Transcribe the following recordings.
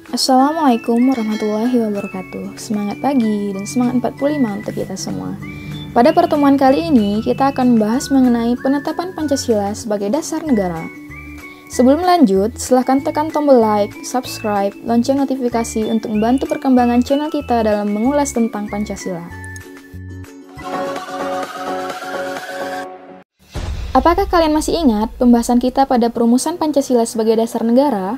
Assalamualaikum warahmatullahi wabarakatuh. Semangat pagi dan semangat 45 untuk kita semua. Pada pertemuan kali ini, kita akan membahas mengenai penetapan Pancasila sebagai dasar negara. Sebelum lanjut, silahkan tekan tombol like, subscribe, lonceng notifikasi untuk membantu perkembangan channel kita dalam mengulas tentang Pancasila. Apakah kalian masih ingat pembahasan kita pada perumusan Pancasila sebagai dasar negara?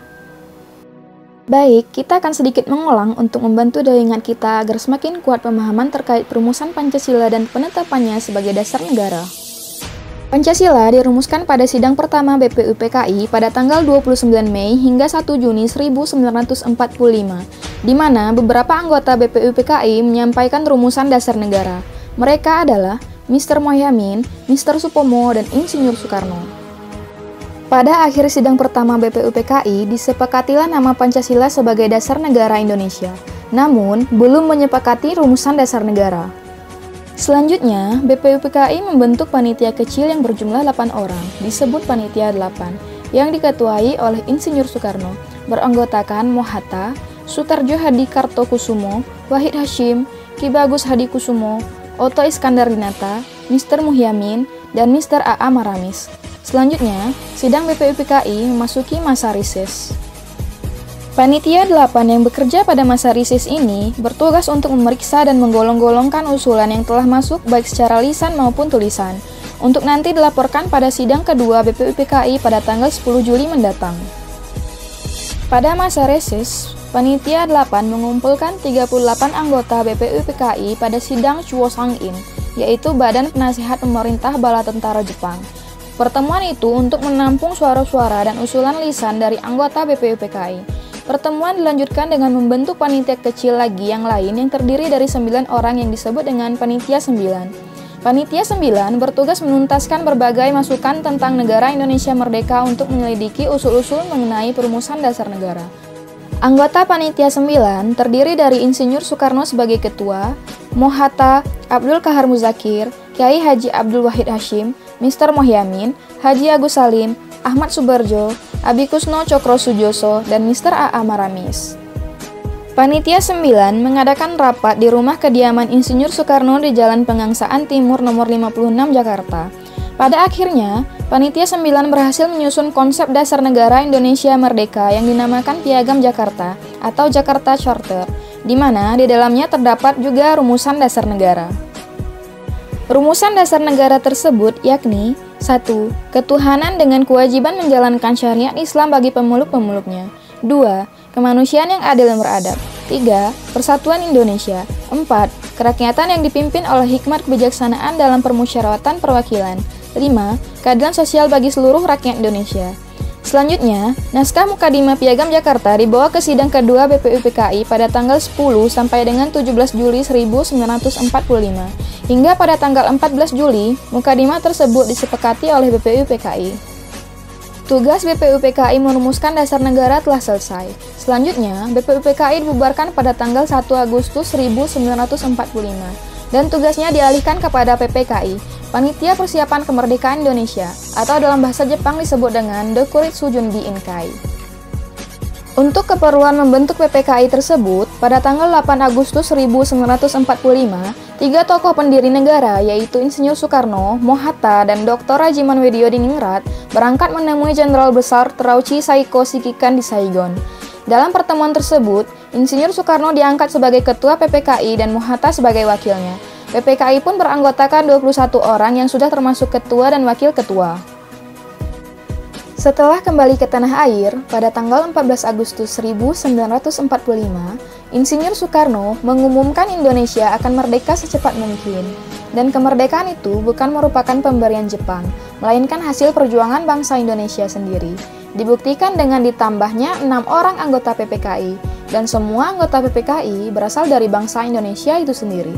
Baik, kita akan sedikit mengulang untuk membantu daya ingat kita agar semakin kuat pemahaman terkait perumusan Pancasila dan penetapannya sebagai dasar negara. Pancasila dirumuskan pada sidang pertama BPUPKI pada tanggal 29 Mei hingga 1 Juni 1945, di mana beberapa anggota BPUPKI menyampaikan rumusan dasar negara. Mereka adalah Mr. Mohyamin, Mr. Supomo, dan Insinyur Soekarno. Pada akhir sidang pertama BPUPKI, disepakatilah nama Pancasila sebagai dasar negara Indonesia, namun belum menyepakati rumusan dasar negara. Selanjutnya, BPUPKI membentuk panitia kecil yang berjumlah 8 orang, disebut Panitia 8, yang diketuai oleh Insinyur Soekarno, beranggotakan Mohatta, Sutarjo Hadi Kartokusumo, Wahid Hasyim, Ki Bagus Hadi Kusumo, Oto Iskandar Dinata, Mr. Mohyamin, dan Mr. A.A. Maramis. Selanjutnya, sidang BPUPKI memasuki masa rises. Panitia 8 yang bekerja pada masa rises ini bertugas untuk memeriksa dan menggolong-golongkan usulan yang telah masuk baik secara lisan maupun tulisan, untuk nanti dilaporkan pada sidang kedua BPUPKI pada tanggal 10 Juli mendatang. Pada masa reses, Panitia 8 mengumpulkan 38 anggota BPUPKI pada sidang Chuosang-in, yaitu Badan Penasihat Pemerintah Bala Tentara Jepang. Pertemuan itu untuk menampung suara-suara dan usulan lisan dari anggota BPUPKI. Pertemuan dilanjutkan dengan membentuk panitia kecil lagi yang lain yang terdiri dari 9 orang yang disebut dengan Panitia 9. Panitia 9 bertugas menuntaskan berbagai masukan tentang negara Indonesia merdeka untuk menyelidiki usul-usul mengenai perumusan dasar negara. Anggota Panitia 9 terdiri dari Insinyur Soekarno sebagai ketua, Mohatta, Abdul Kahar Muzakir, Kiai Haji Abdul Wahid Hasyim, Mr. Mohyamin, Haji Agus Salim, Ahmad Subarjo, Abi Kusno Cokro Sujoso, dan Mr. A.A. Maramis. Panitia 9 mengadakan rapat di rumah kediaman Insinyur Soekarno di Jalan Pengangsaan Timur nomor 56 Jakarta. Pada akhirnya, Panitia 9 berhasil menyusun konsep dasar negara Indonesia Merdeka yang dinamakan Piagam Jakarta atau Jakarta Charter, di mana di dalamnya terdapat juga rumusan dasar negara. Rumusan dasar negara tersebut yakni 1. Ketuhanan dengan kewajiban menjalankan syariat Islam bagi pemeluk-pemeluknya. 2. Kemanusiaan yang adil dan beradab. 3. Persatuan Indonesia. 4. Kerakyatan yang dipimpin oleh hikmat kebijaksanaan dalam permusyawaratan perwakilan. 5. Keadilan sosial bagi seluruh rakyat Indonesia. Selanjutnya, naskah Mukadimah Piagam Jakarta dibawa ke sidang kedua BPUPKI pada tanggal 10 sampai dengan 17 Juli 1945. Hingga pada tanggal 14 Juli, Mukadimah tersebut disepakati oleh BPUPKI. Tugas BPUPKI merumuskan dasar negara telah selesai. Selanjutnya, BPUPKI dibubarkan pada tanggal 1 Agustus 1945 dan tugasnya dialihkan kepada PPKI, Panitia Persiapan Kemerdekaan Indonesia, atau dalam bahasa Jepang disebut dengan Dokuritsu Junbi Inkai. Untuk keperluan membentuk PPKI tersebut, pada tanggal 8 Agustus 1945, 3 tokoh pendiri negara yaitu Insinyur Soekarno, Mohatta, dan Dr. Rajiman Weddiodiningrat berangkat menemui Jenderal Besar Terauchi Saiko Shikikan di Saigon. Dalam pertemuan tersebut, Insinyur Soekarno diangkat sebagai ketua PPKI dan Mohatta sebagai wakilnya. PPKI pun beranggotakan 21 orang yang sudah termasuk ketua dan wakil ketua. Setelah kembali ke tanah air, pada tanggal 14 Agustus 1945, Insinyur Soekarno mengumumkan Indonesia akan merdeka secepat mungkin. Dan kemerdekaan itu bukan merupakan pemberian Jepang, melainkan hasil perjuangan bangsa Indonesia sendiri. Dibuktikan dengan ditambahnya 6 orang anggota PPKI, dan semua anggota PPKI berasal dari bangsa Indonesia itu sendiri.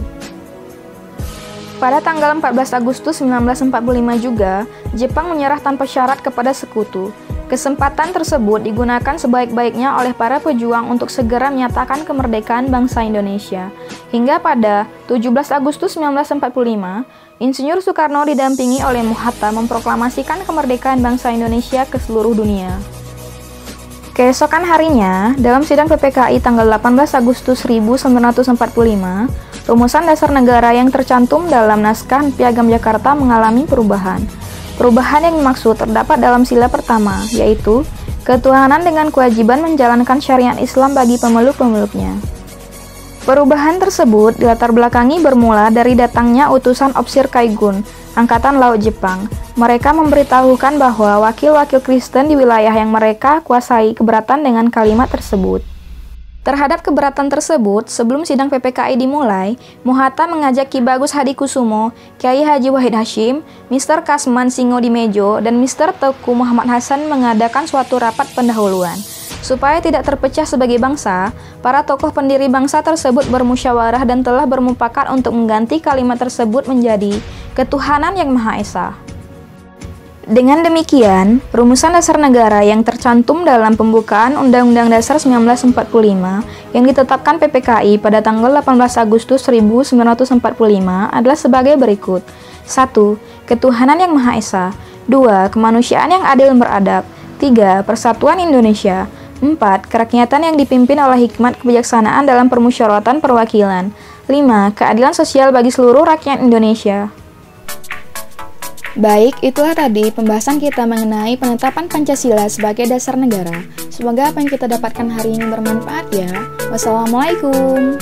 Pada tanggal 14 Agustus 1945 juga, Jepang menyerah tanpa syarat kepada sekutu. Kesempatan tersebut digunakan sebaik-baiknya oleh para pejuang untuk segera menyatakan kemerdekaan bangsa Indonesia. Hingga pada 17 Agustus 1945, Insinyur Soekarno didampingi oleh Mohatta memproklamasikan kemerdekaan bangsa Indonesia ke seluruh dunia. Keesokan harinya, dalam sidang PPKI tanggal 18 Agustus 1945, rumusan dasar negara yang tercantum dalam naskah Piagam Jakarta mengalami perubahan. Perubahan yang dimaksud terdapat dalam sila pertama, yaitu ketuhanan dengan kewajiban menjalankan syariat Islam bagi pemeluk-pemeluknya. Perubahan tersebut dilatar belakangi bermula dari datangnya utusan Opsir Kaigun, Angkatan Laut Jepang. Mereka memberitahukan bahwa wakil-wakil Kristen di wilayah yang mereka kuasai keberatan dengan kalimat tersebut. Terhadap keberatan tersebut, sebelum sidang PPKI dimulai, Muhatta mengajak Ki Bagus Hadikusumo, Kiai Haji Wahid Hashim, Mr. Kasman Singodimejo, dan Mr. Teku Muhammad Hasan mengadakan suatu rapat pendahuluan. Supaya tidak terpecah sebagai bangsa, para tokoh pendiri bangsa tersebut bermusyawarah dan telah bermufakat untuk mengganti kalimat tersebut menjadi Ketuhanan Yang Maha Esa. Dengan demikian, rumusan dasar negara yang tercantum dalam pembukaan Undang-Undang Dasar 1945 yang ditetapkan PPKI pada tanggal 18 Agustus 1945 adalah sebagai berikut. 1. Ketuhanan Yang Maha Esa. 2. Kemanusiaan yang adil beradab. 3. Persatuan Indonesia. 4. Kerakyatan yang dipimpin oleh hikmat kebijaksanaan dalam permusyawaratan perwakilan. 5. Keadilan sosial bagi seluruh rakyat Indonesia. Baik, itulah tadi pembahasan kita mengenai penetapan Pancasila sebagai dasar negara. Semoga apa yang kita dapatkan hari ini bermanfaat ya. Wassalamualaikum.